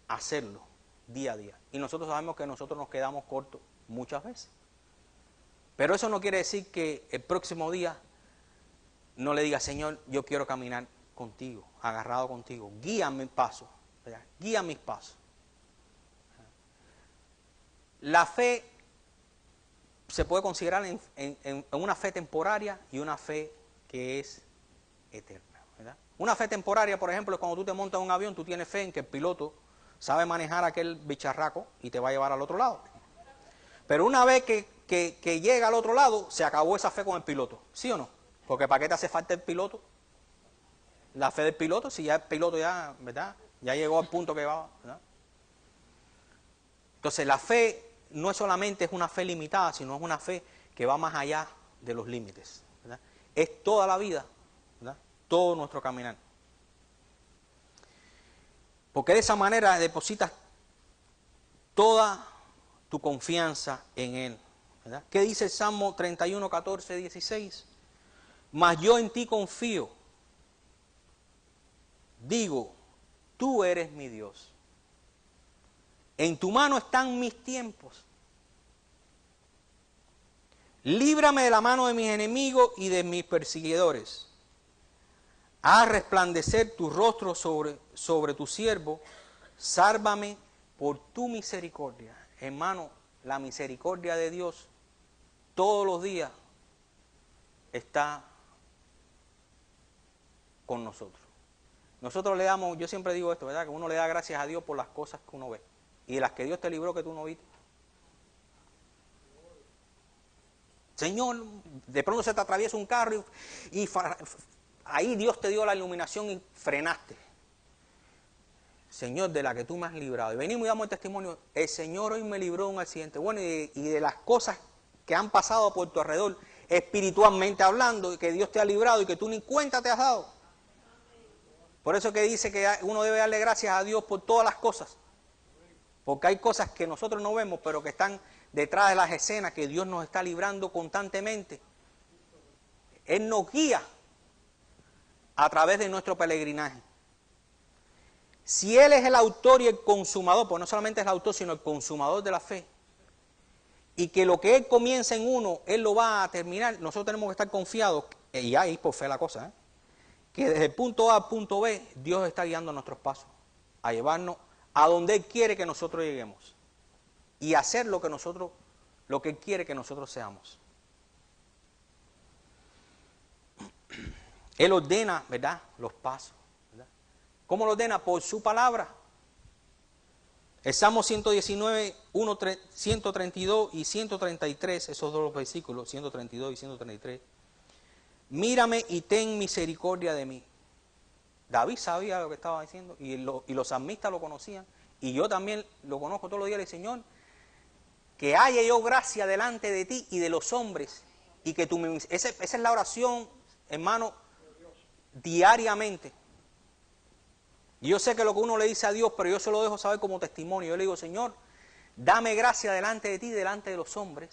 a hacerlo día a día. Y nosotros sabemos que nosotros nos quedamos cortos muchas veces. Pero eso no quiere decir que el próximo día no le diga, Señor, yo quiero caminar contigo, agarrado contigo. Guía mis pasos, ¿verdad?, guía mis pasos. La fe se puede considerar en una fe temporaria y una fe que es eterna, ¿verdad? Una fe temporaria, por ejemplo, es cuando tú te montas en un avión, tú tienes fe en que el piloto sabe manejar aquel bicharraco y te va a llevar al otro lado. Pero una vez que llega al otro lado, se acabó esa fe con el piloto, ¿sí o no? Porque ¿para qué te hace falta el piloto? La fe del piloto, si ya el piloto ya, ¿verdad?, ya llegó al punto que va, ¿verdad? Entonces la fe no es solamente una fe limitada, sino es una fe que va más allá de los límites, ¿verdad? Es toda la vida, ¿verdad?, todo nuestro caminar. Porque de esa manera depositas toda tu confianza en Él, ¿verdad? ¿Qué dice el Salmo 31, 14, 16? Mas yo en ti confío, digo, tú eres mi Dios. En tu mano están mis tiempos. Líbrame de la mano de mis enemigos y de mis perseguidores. Haz resplandecer tu rostro sobre tu siervo. Sálvame por tu misericordia. Hermano, la misericordia de Dios todos los días está con nosotros. Nosotros le damos, yo siempre digo esto, ¿verdad?, que uno le da gracias a Dios por las cosas que uno ve. Y de las que Dios te libró que tú no viste. Señor, de pronto se te atraviesa un carro y ahí Dios te dio la iluminación y frenaste. Señor, de la que tú me has librado. Y venimos y damos el testimonio, el Señor hoy me libró de un accidente. Bueno, y de las cosas que han pasado por tu alrededor, espiritualmente hablando, y que Dios te ha librado y que tú ni cuenta te has dado. Por eso que dice que uno debe darle gracias a Dios por todas las cosas. Porque hay cosas que nosotros no vemos, pero que están detrás de las escenas, que Dios nos está librando constantemente. Él nos guía a través de nuestro peregrinaje. Si Él es el autor y el consumador, pues no solamente es el autor, sino el consumador de la fe, y que lo que Él comienza en uno, Él lo va a terminar, nosotros tenemos que estar confiados, y ahí por fe la cosa, que desde el punto A al punto B, Dios está guiando nuestros pasos, a llevarnos a donde Él quiere que nosotros lleguemos, y hacer lo que Él quiere que nosotros seamos. Él ordena, ¿verdad?, los pasos. ¿Verdad? ¿Cómo lo ordena? Por su palabra. El Salmo 119, 132 y 133, esos dos versículos, 132 y 133. Mírame y ten misericordia de mí. David sabía lo que estaba diciendo y los salmistas lo conocían. Y yo también lo conozco todos los días. Le digo, Señor, que haya yo gracia delante de ti y de los hombres. Y que esa es la oración, hermano, diariamente. Y yo sé que lo que uno le dice a Dios, pero yo se lo dejo saber como testimonio. Yo le digo, Señor, dame gracia delante de ti y delante de los hombres.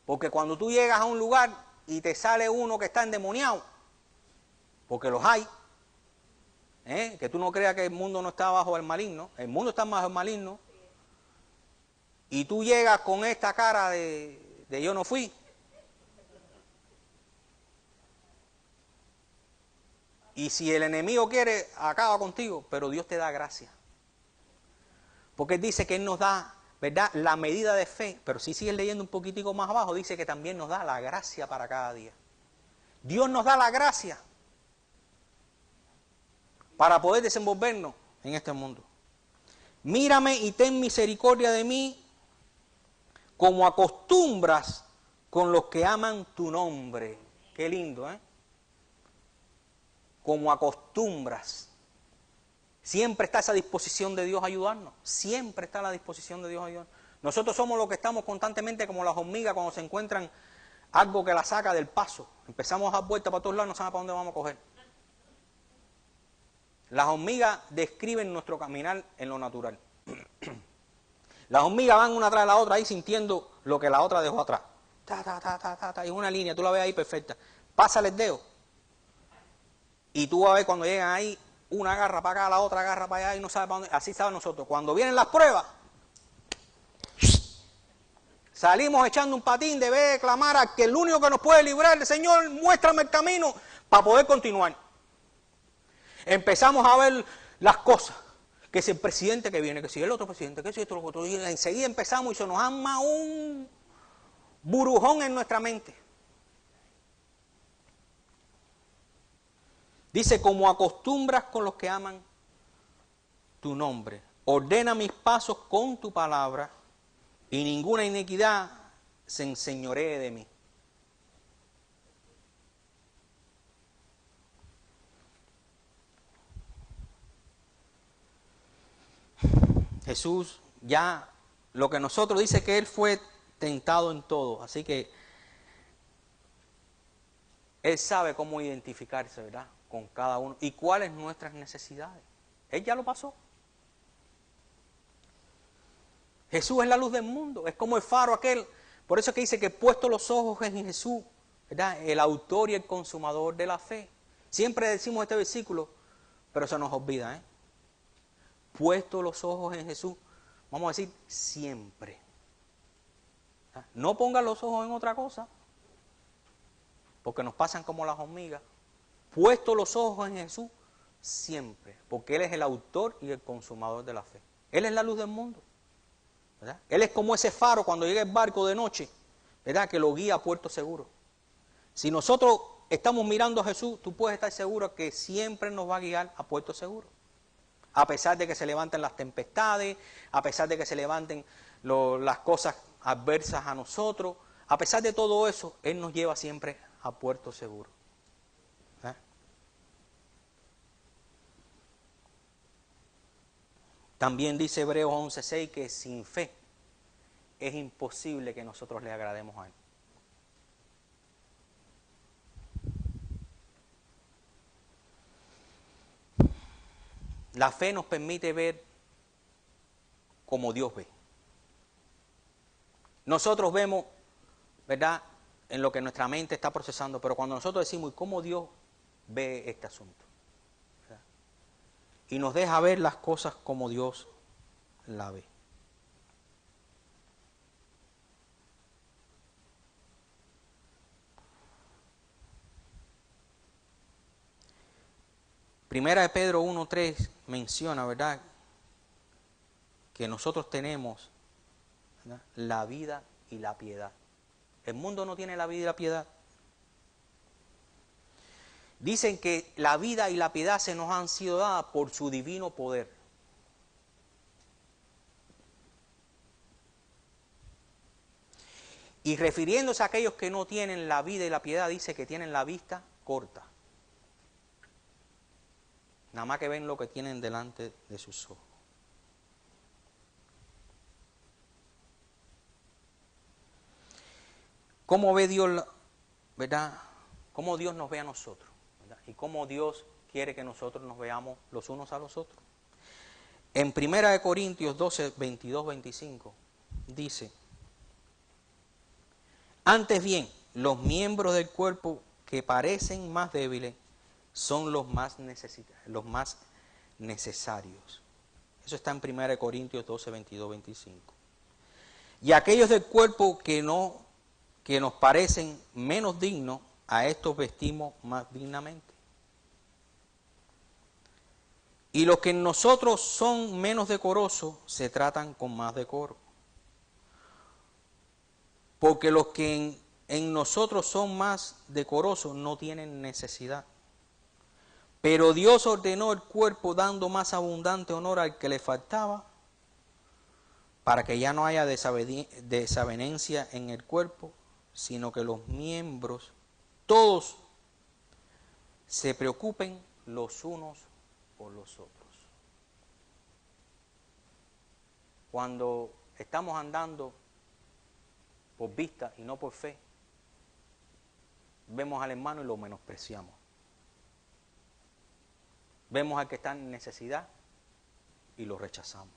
Porque cuando tú llegas a un lugar y te sale uno que está endemoniado, porque los hay, que tú no creas que el mundo no está bajo el maligno, el mundo está bajo el maligno, y tú llegas con esta cara de yo no fui, y si el enemigo quiere, acaba contigo, pero Dios te da gracia. Porque Él dice que Él nos da, ¿verdad?, la medida de fe, pero si sigues leyendo un poquitico más abajo, dice que también nos da la gracia para cada día. Dios nos da la gracia para poder desenvolvernos en este mundo. Mírame y ten misericordia de mí, como acostumbras con los que aman tu nombre. Qué lindo, ¿eh? Como acostumbras. Siempre está esa disposición de Dios a ayudarnos. Siempre está la disposición de Dios a ayudarnos. Nosotros somos los que estamos constantemente como las hormigas cuando se encuentran algo que la saca del paso. Empezamos a dar vueltas para todos lados, no sabemos para dónde vamos a coger. Las hormigas describen nuestro caminar en lo natural. Las hormigas van una tras de la otra ahí sintiendo lo que la otra dejó atrás. Es una línea, tú la ves ahí perfecta. Pásale el dedo. Y tú vas a ver cuando llegan ahí, una agarra para acá, la otra agarra para allá y no sabe para dónde. Así saben nosotros. Cuando vienen las pruebas, salimos echando un patín de ver, clamar a que el único que nos puede librar, Señor, muéstrame el camino para poder continuar. Empezamos a ver las cosas, que si el presidente que viene, que si el otro presidente, que si esto, lo otro, y enseguida empezamos y se nos arma un burujón en nuestra mente. Dice, como acostumbras con los que aman tu nombre, ordena mis pasos con tu palabra y ninguna iniquidad se enseñoree de mí. Jesús ya, lo que nosotros dice que Él fue tentado en todo, así que Él sabe cómo identificarse, ¿verdad?, con cada uno y cuáles nuestras necesidades. Él ya lo pasó. Jesús es la luz del mundo, es como el faro aquel. Por eso es que dice que puesto los ojos en Jesús, ¿verdad?, el autor y el consumador de la fe. Siempre decimos este versículo, pero se nos olvida, puesto los ojos en Jesús, vamos a decir siempre. No pongan los ojos en otra cosa, porque nos pasan como las hormigas. Puesto los ojos en Jesús siempre, porque Él es el autor y el consumador de la fe. Él es la luz del mundo, ¿verdad? Él es como ese faro cuando llega el barco de noche, ¿verdad?, que lo guía a puerto seguro. Si nosotros estamos mirando a Jesús, tú puedes estar seguro que siempre nos va a guiar a puerto seguro. A pesar de que se levanten las tempestades, a pesar de que se levanten las cosas adversas a nosotros, a pesar de todo eso, Él nos lleva siempre a puerto seguro. También dice Hebreos 11:6 que sin fe es imposible que nosotros le agrademos a Él. La fe nos permite ver como Dios ve. Nosotros vemos, ¿verdad?, en lo que nuestra mente está procesando, pero cuando nosotros decimos, ¿y cómo Dios ve este asunto? ¿Verdad? Y nos deja ver las cosas como Dios la ve. Primera de Pedro 1:3 menciona, ¿verdad?, que nosotros tenemos, ¿verdad?, la vida y la piedad. El mundo no tiene la vida y la piedad. Dicen que la vida y la piedad se nos han sido dadas por su divino poder. Y refiriéndose a aquellos que no tienen la vida y la piedad, dice que tienen la vista corta. Nada más que ven lo que tienen delante de sus ojos. ¿Cómo ve Dios, verdad? ¿Cómo Dios nos ve a nosotros? ¿Verdad? Y cómo Dios quiere que nosotros nos veamos los unos a los otros. En 1 Corintios 12, 22, 25 dice: antes bien, los miembros del cuerpo que parecen más débiles son los más necesarios. Eso está en 1 Corintios 12, 22, 25. Y aquellos del cuerpo que nos parecen menos dignos, a estos vestimos más dignamente. Y los que en nosotros son menos decorosos, se tratan con más decoro. Porque los que en nosotros son más decorosos no tienen necesidad. Pero Dios ordenó el cuerpo dando más abundante honor al que le faltaba, para que ya no haya desavenencia en el cuerpo, sino que los miembros todos se preocupen los unos por los otros. Cuando estamos andando por vista y no por fe, vemos al hermano y lo menospreciamos. Vemos al que está en necesidad y lo rechazamos.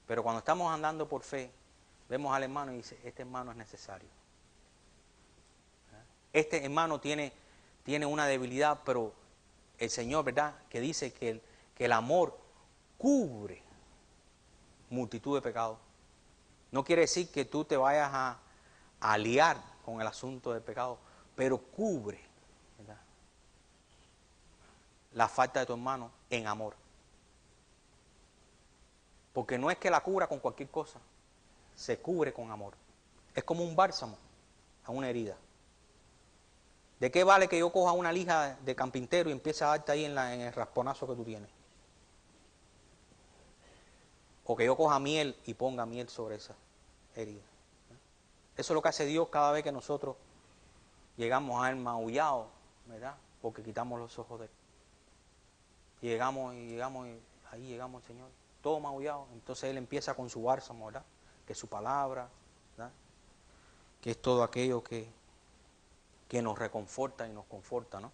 Pero cuando estamos andando por fe, vemos al hermano y dice, este hermano es necesario. Este hermano tiene una debilidad, pero el Señor, ¿verdad?, que dice que el amor cubre multitud de pecados. No quiere decir que tú te vayas a liar con el asunto del pecado, pero cubre, ¿verdad?, la falta de tu hermano en amor. Porque no es que la cubra con cualquier cosa, se cubre con amor. Es como un bálsamo a una herida. ¿De qué vale que yo coja una lija de carpintero y empiece a darte ahí en el rasponazo que tú tienes? O que yo coja miel y ponga miel sobre esa herida. Eso es lo que hace Dios cada vez que nosotros llegamos a Él maullados, ¿verdad? Porque quitamos los ojos de Él. Y llegamos y ahí llegamos al Señor, todo maullado. Entonces Él empieza con su bálsamo, ¿verdad?, que es su palabra, ¿verdad?, que es todo aquello que nos reconforta y nos conforta, ¿no?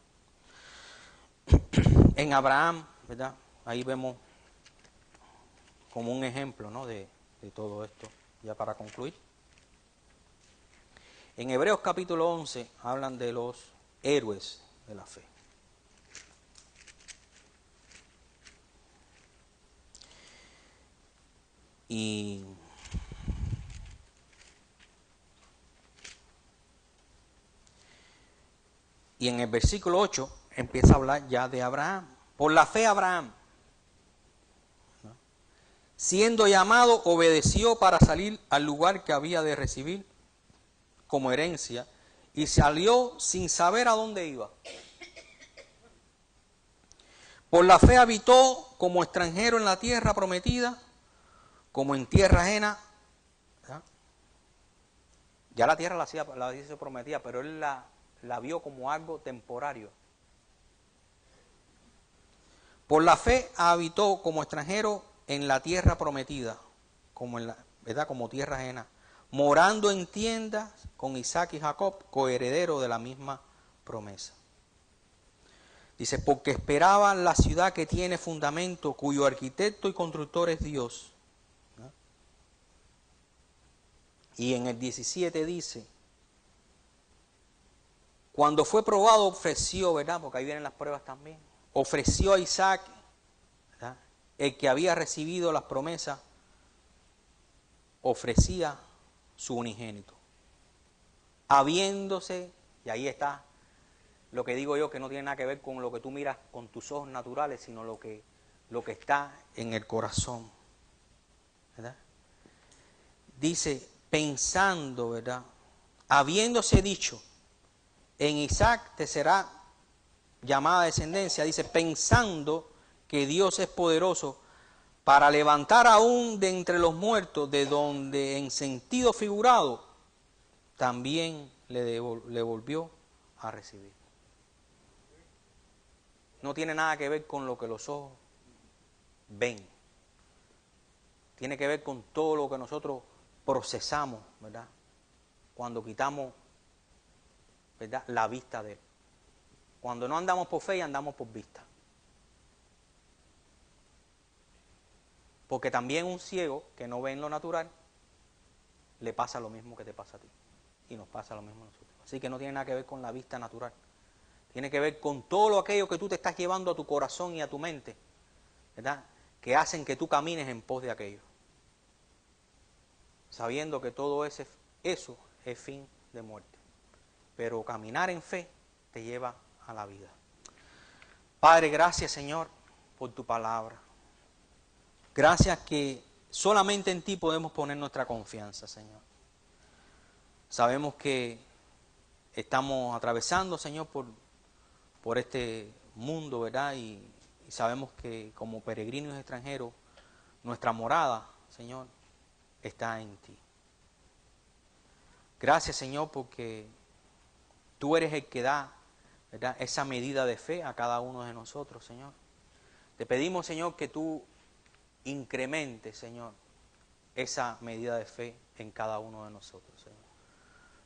En Abraham, ¿verdad?, ahí vemos como un ejemplo, ¿no?, de todo esto, ya para concluir. En Hebreos capítulo 11 hablan de los héroes de la fe. Y en el versículo 8 empieza a hablar ya de Abraham. Por la fe Abraham, ¿no?, siendo llamado, obedeció para salir al lugar que había de recibir como herencia, y salió sin saber a dónde iba. Por la fe habitó como extranjero en la tierra prometida, como en tierra ajena. ¿Verdad? Ya la tierra la hizo prometida, pero él la vio como algo temporario. Por la fe habitó como extranjero en la tierra prometida, ¿verdad?, como tierra ajena, morando en tiendas con Isaac y Jacob, coheredero de la misma promesa. Dice, porque esperaban la ciudad que tiene fundamento, cuyo arquitecto y constructor es Dios. ¿No? Y en el 17 dice, cuando fue probado ofreció, ¿verdad? Porque ahí vienen las pruebas también. Ofreció a Isaac, ¿verdad? El que había recibido las promesas, ofrecía su unigénito. Habiéndose, y ahí está lo que digo yo, que no tiene nada que ver con lo que tú miras con tus ojos naturales, sino lo que está en el corazón, ¿verdad? Dice, pensando, ¿verdad? Habiéndose dicho, en Isaac te será llamada descendencia, dice, pensando que Dios es poderoso para levantar aún de entre los muertos, de donde en sentido figurado también le volvió a recibir. No tiene nada que ver con lo que los ojos ven. Tiene que ver con todo lo que nosotros procesamos, ¿verdad? Cuando quitamos, ¿verdad?, la vista de Él. Cuando no andamos por fe, andamos por vista. Porque también un ciego que no ve en lo natural, le pasa lo mismo que te pasa a ti. Y nos pasa lo mismo a nosotros. Así que no tiene nada que ver con la vista natural. Tiene que ver con todo aquello que tú te estás llevando a tu corazón y a tu mente, ¿verdad?, que hacen que tú camines en pos de aquello. Sabiendo que todo eso es fin de muerte. Pero caminar en fe te lleva a la vida. Padre, gracias, Señor, por tu palabra. Gracias que solamente en ti podemos poner nuestra confianza, Señor. Sabemos que estamos atravesando, Señor, por este mundo, ¿verdad? Y sabemos que como peregrinos extranjeros, nuestra morada, Señor, está en ti. Gracias, Señor, porque tú eres el que da, ¿verdad?, esa medida de fe a cada uno de nosotros, Señor. Te pedimos, Señor, que tú incrementes, Señor, esa medida de fe en cada uno de nosotros, Señor,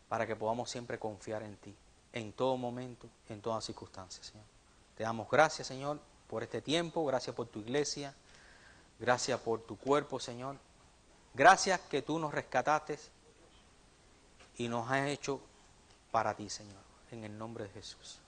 para que podamos siempre confiar en ti, en todo momento, en todas circunstancias, Señor. Te damos gracias, Señor, por este tiempo, gracias por tu iglesia, gracias por tu cuerpo, Señor. Gracias que tú nos rescataste y nos has hecho para ti, Señor, en el nombre de Jesús.